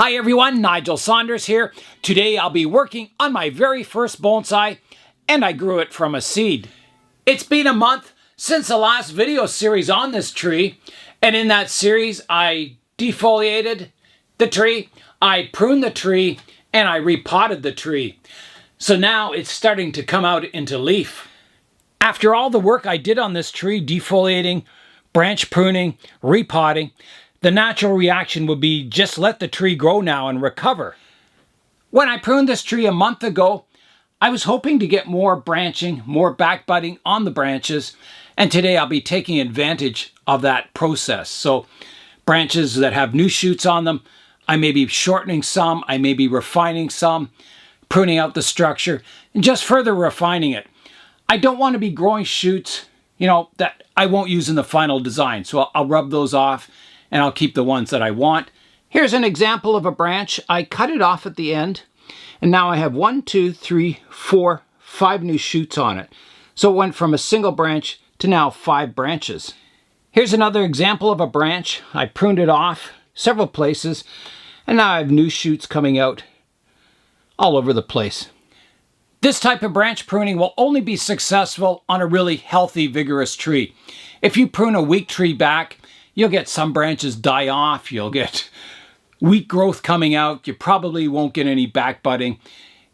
Hi everyone, Nigel Saunders here. Today I'll be working on my very first bonsai, and I grew it from a seed. It's been a month since the last video series on this tree, and in that series I defoliated the tree, I pruned the tree, and I repotted the tree. So now it's starting to come out into leaf. After all the work I did on this tree, defoliating, branch pruning, repotting, the natural reaction would be just let the tree grow now and recover. When I pruned this tree a month ago, I was hoping to get more branching, more back budding on the branches, and today I'll be taking advantage of that process. So branches that have new shoots on them, I may be shortening some, I may be refining some, pruning out the structure, and just further refining it. I don't want to be growing shoots, that I won't use in the final design, so I'll rub those off and I'll keep the ones that I want. Here's an example of a branch. I cut it off at the end, and now I have 1, 2, 3, 4, 5 new shoots on it. So it went from a single branch to now 5 branches. Here's another example of a branch. I pruned it off several places, and now I have new shoots coming out all over the place. This type of branch pruning will only be successful on a really healthy, vigorous tree. If you prune a weak tree back, you'll get some branches die off, you'll get weak growth coming out, you probably won't get any back budding.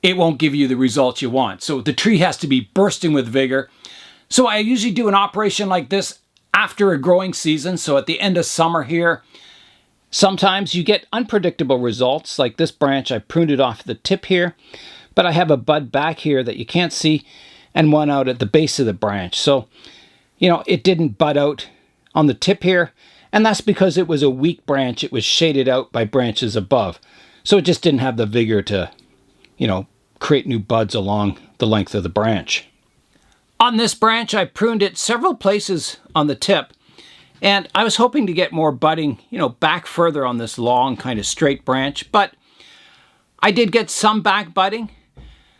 It won't give you the results you want. So the tree has to be bursting with vigor. So I usually do an operation like this after a growing season, so at the end of summer here. Sometimes you get unpredictable results, like this branch, I pruned it off the tip here, but I have a bud back here that you can't see and one out at the base of the branch. So, it didn't bud out on the tip here, and that's because it was a weak branch. It was shaded out by branches above. So it just didn't have the vigor to, create new buds along the length of the branch. On this branch, I pruned it several places on the tip, and I was hoping to get more budding, back further on this long kind of straight branch, but I did get some back budding.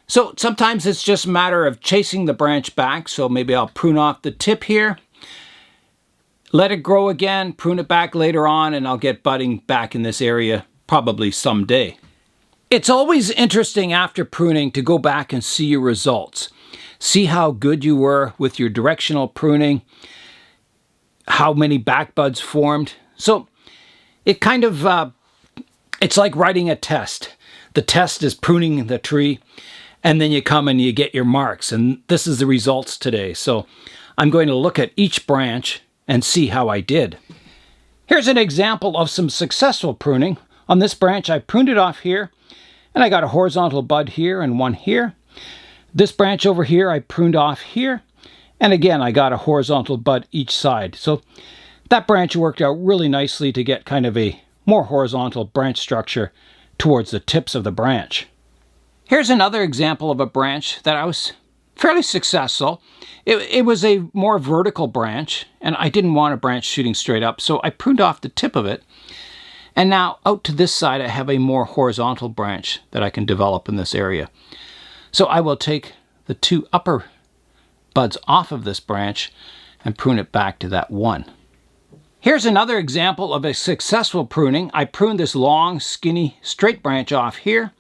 So sometimes it's just a matter of chasing the branch back. So maybe I'll prune off the tip here, let it grow again, prune it back later on, and I'll get budding back in this area probably someday. It's always interesting after pruning to go back and see your results. See how good you were with your directional pruning, how many back buds formed. So it kind of, it's like writing a test. The test is pruning the tree, and then you come and you get your marks. And this is the results today. So I'm going to look at each branch and see how I did. Here's an example of some successful pruning. On this branch, I pruned it off here, and I got a horizontal bud here and one here. This branch over here, I pruned off here, and again, I got a horizontal bud each side. So that branch worked out really nicely to get kind of a more horizontal branch structure towards the tips of the branch. Here's another example of a branch that I was fairly successful. It was a more vertical branch, and I didn't want a branch shooting straight up, so I pruned off the tip of it. And now out to this side, I have a more horizontal branch that I can develop in this area. So I will take the 2 upper buds off of this branch and prune it back to that one. Here's another example of a successful pruning. I pruned this long, skinny, straight branch off here,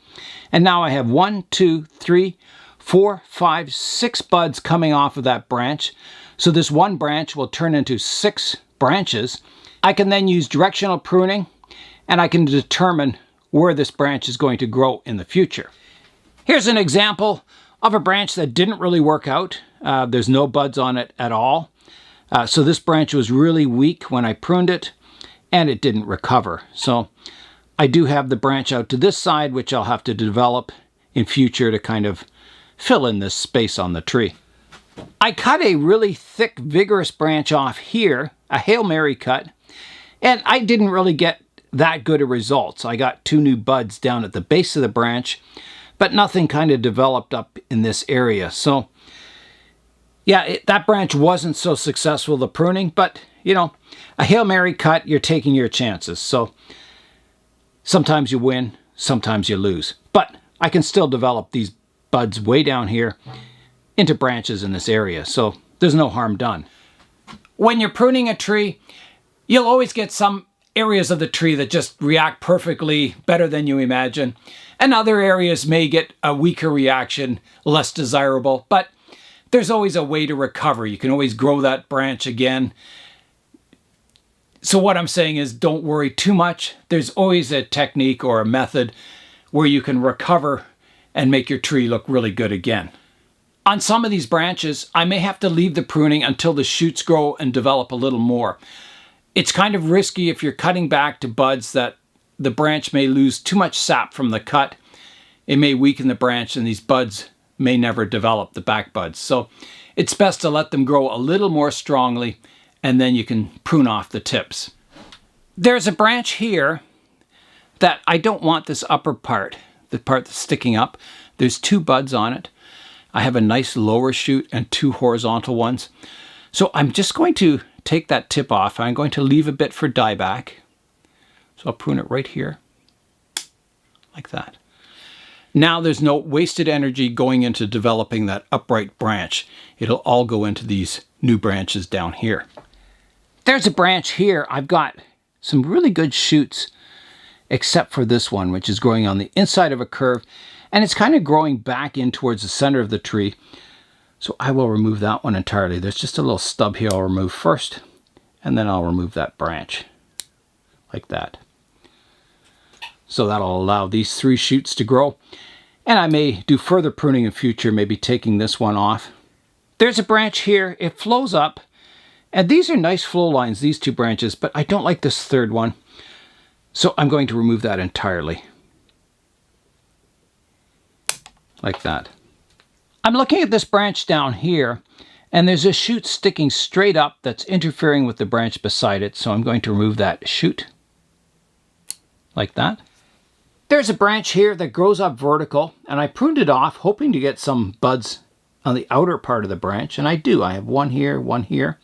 and now I have 1, 2, 3, 4, 5, 6 buds coming off of that branch. So this one branch will turn into 6 branches. I can then use directional pruning, and I can determine where this branch is going to grow in the future. Here's an example of a branch that didn't really work out. There's no buds on it at all. So this branch was really weak when I pruned it, and it didn't recover. So I do have the branch out to this side, which I'll have to develop in future to kind of fill in this space on the tree. I cut a really thick, vigorous branch off here, a Hail Mary cut, and I didn't really get that good of results. I got 2 new buds down at the base of the branch, but nothing kind of developed up in this area. So yeah, that branch wasn't so successful, the pruning, but a Hail Mary cut, you're taking your chances. So sometimes you win, sometimes you lose, but I can still develop these buds way down here into branches in this area, so there's no harm done. When you're pruning a tree, you'll always get some areas of the tree that just react perfectly, better than you imagine. And other areas may get a weaker reaction, less desirable, but there's always a way to recover. You can always grow that branch again. So what I'm saying is don't worry too much. There's always a technique or a method where you can recover and make your tree look really good again. On some of these branches, I may have to leave the pruning until the shoots grow and develop a little more. It's kind of risky if you're cutting back to buds that the branch may lose too much sap from the cut. It may weaken the branch and these buds may never develop, the back buds. So it's best to let them grow a little more strongly and then you can prune off the tips. There's a branch here that I don't want this upper part, the part that's sticking up. There's 2 buds on it. I have a nice lower shoot and 2 horizontal ones. So I'm just going to take that tip off. I'm going to leave a bit for dieback. So I'll prune it right here, like that. Now there's no wasted energy going into developing that upright branch. It'll all go into these new branches down here. There's a branch here. I've got some really good shoots, except for this one, which is growing on the inside of a curve, and it's kind of growing back in towards the center of the tree. So I will remove that one entirely. There's just a little stub here I'll remove first, and then I'll remove that branch, like that. So that'll allow these 3 shoots to grow. And I may do further pruning in future, maybe taking this one off. There's a branch here. It flows up. And these are nice flow lines, these 2 branches, but I don't like this 3rd one. So I'm going to remove that entirely. Like that. I'm looking at this branch down here, and there's a shoot sticking straight up that's interfering with the branch beside it. So I'm going to remove that shoot. Like that. There's a branch here that grows up vertical, and I pruned it off, hoping to get some buds on the outer part of the branch, and I do. I have 1 here, 1 here.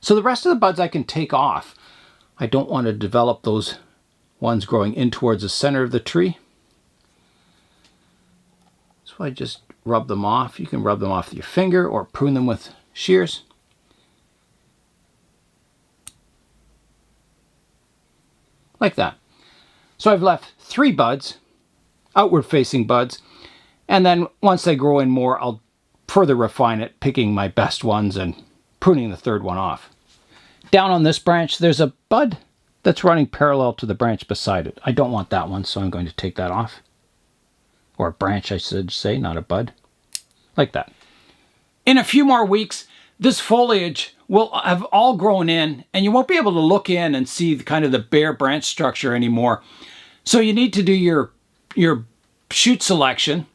So the rest of the buds I can take off. I don't want to develop those ones growing in towards the center of the tree. So I just rub them off. You can rub them off with your finger or prune them with shears. Like that. So I've left 3 buds, outward facing buds, and then once they grow in more, I'll further refine it, picking my best ones and pruning the 3rd one off. Down on this branch, there's a bud that's running parallel to the branch beside it. I don't want that one, so I'm going to take that off. Or a branch, I should say, not a bud. Like that. In a few more weeks, this foliage will have all grown in, and you won't be able to look in and see kind of the bare branch structure anymore. So you need to do your shoot selection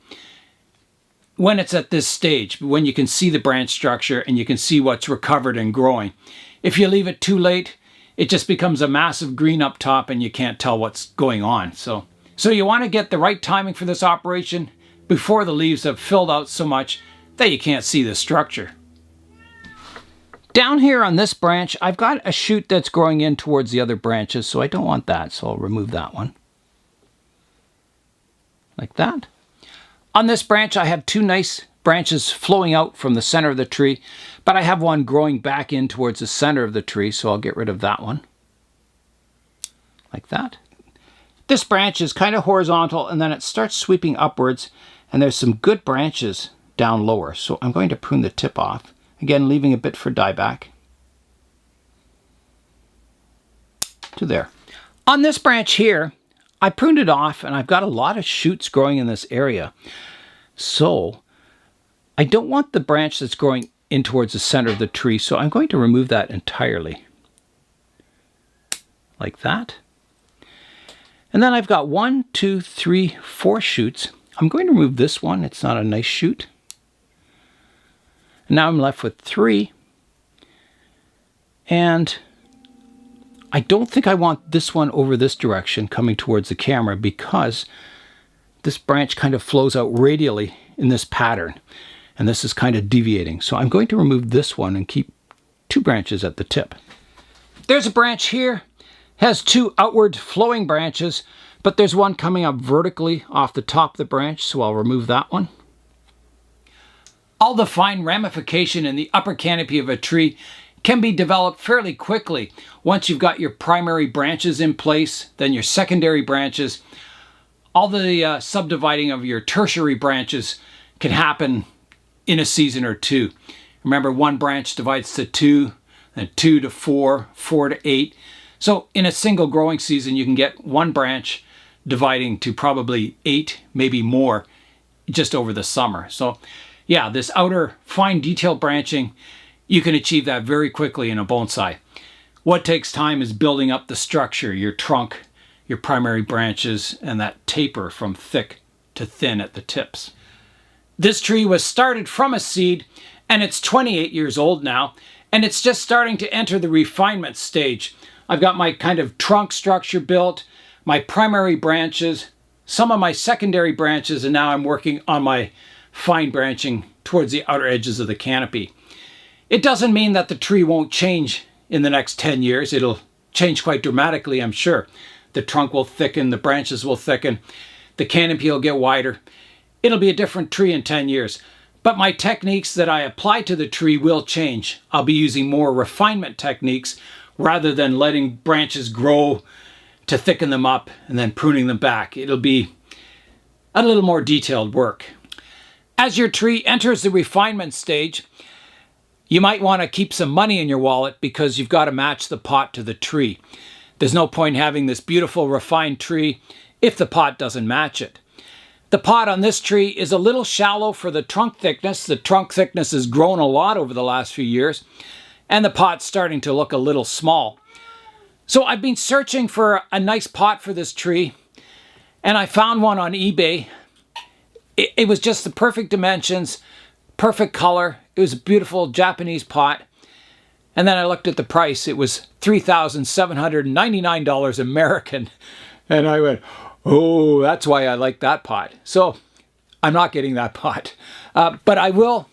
when it's at this stage, when you can see the branch structure and you can see what's recovered and growing. If you leave it too late, it just becomes a massive green up top and you can't tell what's going on. So you want to get the right timing for this operation before the leaves have filled out so much that you can't see the structure. Down here on this branch, I've got a shoot that's growing in towards the other branches, so I don't want that, so I'll remove that one. Like that. On this branch, I have 2 nice branches flowing out from the center of the tree, but I have one growing back in towards the center of the tree, so I'll get rid of that one. Like that. This branch is kind of horizontal, and then it starts sweeping upwards, and there's some good branches down lower, so I'm going to prune the tip off. Again, leaving a bit for dieback. To there. On this branch here, I pruned it off, and I've got a lot of shoots growing in this area. So I don't want the branch that's growing in towards the center of the tree, so I'm going to remove that entirely. Like that. And then I've got 1, 2, 3, 4 shoots. I'm going to remove this one. It's not a nice shoot. And now I'm left with 3. And I don't think I want this one over this direction coming towards the camera because this branch kind of flows out radially in this pattern. And this is kind of deviating. So I'm going to remove this one and keep 2 branches at the tip. There's a branch here. Has 2 outward flowing branches, but there's one coming up vertically off the top of the branch, so I'll remove that one. All the fine ramification in the upper canopy of a tree can be developed fairly quickly. Once you've got your primary branches in place, then your secondary branches, all the subdividing of your tertiary branches can happen in a season or two. Remember, one branch divides to two, then 2 to 4, 4 to 8. So in a single growing season, you can get one branch dividing to probably 8, maybe more, just over the summer. So yeah, this outer fine detail branching, you can achieve that very quickly in a bonsai. What takes time is building up the structure, your trunk, your primary branches, and that taper from thick to thin at the tips. This tree was started from a seed, and it's 28 years old now, and it's just starting to enter the refinement stage. I've got my kind of trunk structure built, my primary branches, some of my secondary branches, and now I'm working on my fine branching towards the outer edges of the canopy. It doesn't mean that the tree won't change in the next 10 years. It'll change quite dramatically, I'm sure. The trunk will thicken, the branches will thicken, the canopy will get wider. It'll be a different tree in 10 years. But my techniques that I apply to the tree will change. I'll be using more refinement techniques rather than letting branches grow to thicken them up and then pruning them back. It'll be a little more detailed work. As your tree enters the refinement stage, you might want to keep some money in your wallet because you've got to match the pot to the tree. There's no point having this beautiful refined tree if the pot doesn't match it. The pot on this tree is a little shallow for the trunk thickness. The trunk thickness has grown a lot over the last few years, and the pot's starting to look a little small. So I've been searching for a nice pot for this tree, and I found one on eBay. It was just the perfect dimensions, perfect color. It was a beautiful Japanese pot. And then I looked at the price. It was $3,799 American. And I went, oh, that's why I like that pot. So I'm not getting that pot. But I'll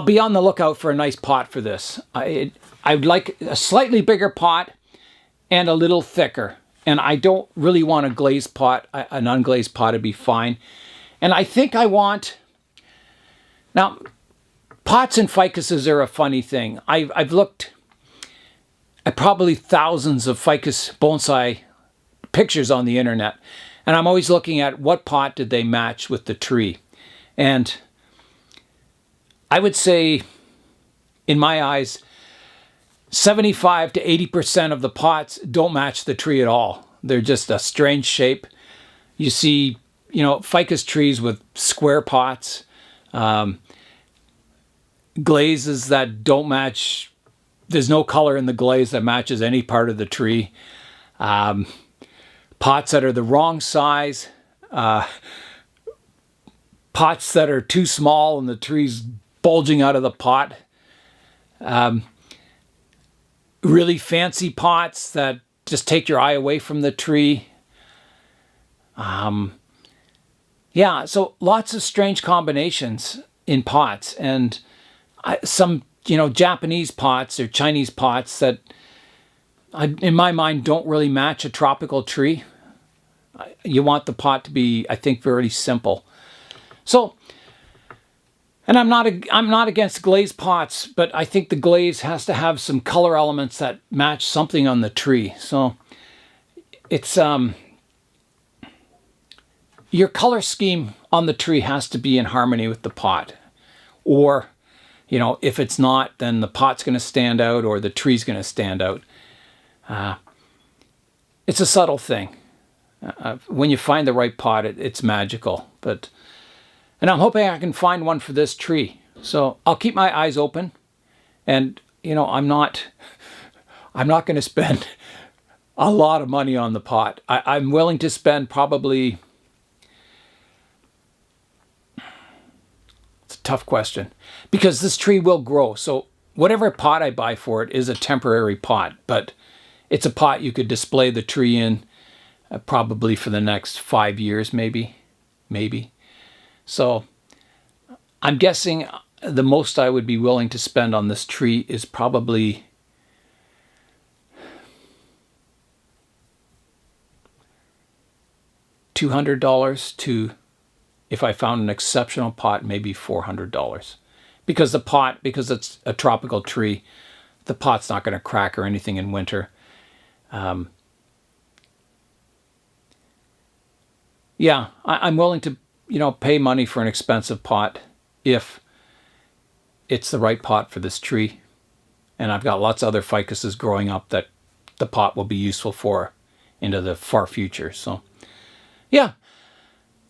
be on the lookout for a nice pot for this. I'd like a slightly bigger pot and a little thicker. And I don't really want a glazed pot. An unglazed pot would be fine. And I think I want... Now, pots and ficuses are a funny thing. I've looked at probably thousands of ficus bonsai pictures on the internet, and I'm always looking at what pot did they match with the tree. And I would say, in my eyes, 75 to 80% of the pots don't match the tree at all. They're just a strange shape. You see, ficus trees with square pots, glazes that don't match. There's no color in the glaze that matches any part of the tree. Pots that are the wrong size. Pots that are too small and the tree's bulging out of the pot. Really fancy pots that just take your eye away from the tree. Yeah, so lots of strange combinations in pots, and some, Japanese pots or Chinese pots that, in my mind, don't really match a tropical tree. You want the pot to be, I think, very simple. So, and I'm not against glazed pots, but I think the glaze has to have some color elements that match something on the tree. So, it's your color scheme on the tree has to be in harmony with the pot. Or, if it's not, then the pot's going to stand out or the tree's going to stand out. It's a subtle thing. When you find the right pot, it's magical. And I'm hoping I can find one for this tree. So I'll keep my eyes open. And, I'm not going to spend a lot of money on the pot. I'm willing to spend probably... Tough question, because this tree will grow. So whatever pot I buy for it is a temporary pot, but it's a pot you could display the tree in probably for the next 5 years, maybe. So I'm guessing the most I would be willing to spend on this tree is probably $200 to, if I found an exceptional pot, maybe $400. Because it's a tropical tree, the pot's not going to crack or anything in winter. Yeah, I'm willing to, pay money for an expensive pot if it's the right pot for this tree. And I've got lots of other ficuses growing up that the pot will be useful for into the far future. So, yeah,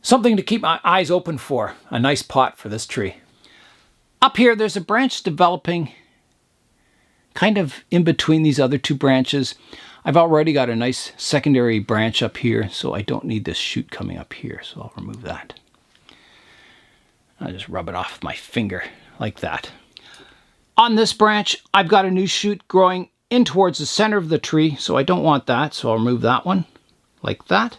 something to keep my eyes open for. A nice pot for this tree. Up here, there's a branch developing kind of in between these other two branches. I've already got a nice secondary branch up here, so I don't need this shoot coming up here, so I'll remove that. I'll just rub it off with my finger like that. On this branch, I've got a new shoot growing in towards the center of the tree, so I don't want that, so I'll remove that one like that.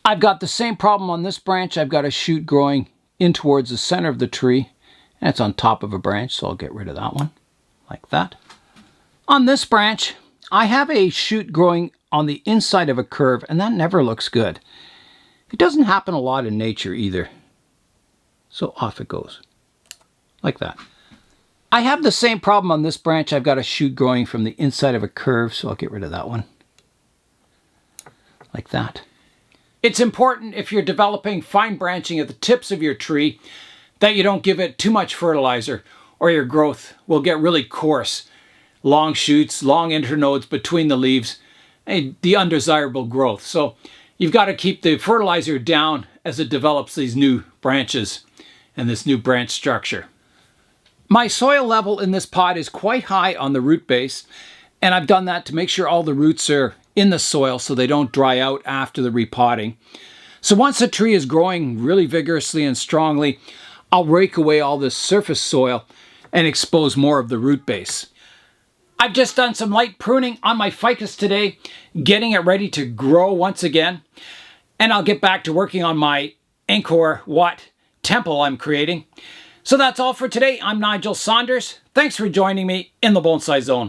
I've got the same problem on this branch. I've got a shoot growing in towards the center of the tree, and it's on top of a branch, so I'll get rid of that one like that. On this branch, I have a shoot growing on the inside of a curve, and that never looks good. It doesn't happen a lot in nature either. So off it goes, like that. I have the same problem on this branch. I've got a shoot growing from the inside of a curve, so I'll get rid of that one, like that. It's important if you're developing fine branching at the tips of your tree that you don't give it too much fertilizer, or your growth will get really coarse. Long shoots, long internodes between the leaves, and the undesirable growth. So you've got to keep the fertilizer down as it develops these new branches and this new branch structure. My soil level in this pot is quite high on the root base, and I've done that to make sure all the roots are in the soil so they don't dry out after the repotting. So once the tree is growing really vigorously and strongly, I'll rake away all this surface soil and expose more of the root base. I've just done some light pruning on my ficus today, getting it ready to grow once again. And I'll get back to working on my Angkor Wat temple I'm creating. So that's all for today. I'm Nigel Saunders. Thanks for joining me in the Bonsai Zone.